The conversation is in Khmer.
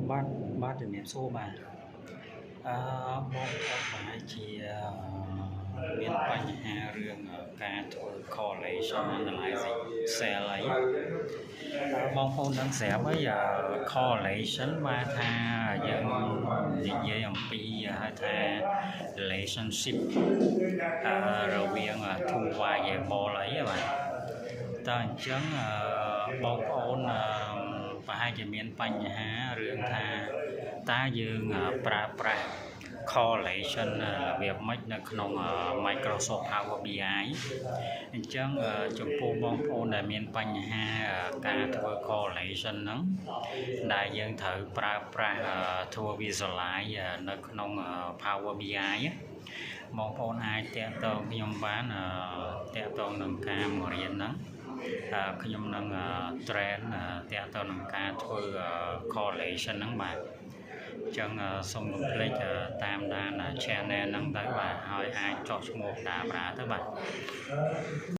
បាទជំរាបសួរបាទបងប្អូនប្រហែលជាមានបញ្ហារឿងការធ្វើ correlation analyzing cell អីបងប្អូនដឹងស្រាប់ហើយcorrelation បាទថាយើងនិយាយអំពីហៅថា relationship រវាង two variable អីបាទតើអញ្ចឹងបងប្អូនប្រហែលជាមានបញ្ហារឿងថាតើយើងប្រើប្រាស់ correlation របៀបម៉េចនៅក្នុង Microsoft Power BI អញ្ចឹងចំពោះបងប្អូនដែលមានបញ្ហាការធ្វើ correlation ហ្នឹងដែលយើងត្រូវប្រើប្រាស់ធ្វើ visualize នៅក្នុង Power BI បងប្អូនអាចតាក់ទងខ្ញុំបានតាក់ទងនឹងការមករៀនហ្នឹងខ្ញុំនឹង train តាក់ទងនឹងការធ្វើ correlation ហ្នឹងបាទអញ្ចឹងសូមកុំភ្លេចតាមដាន channel ហ្នឹងទៅបាទហើយអាចចុះឈ្មោះតារាទៅបាទ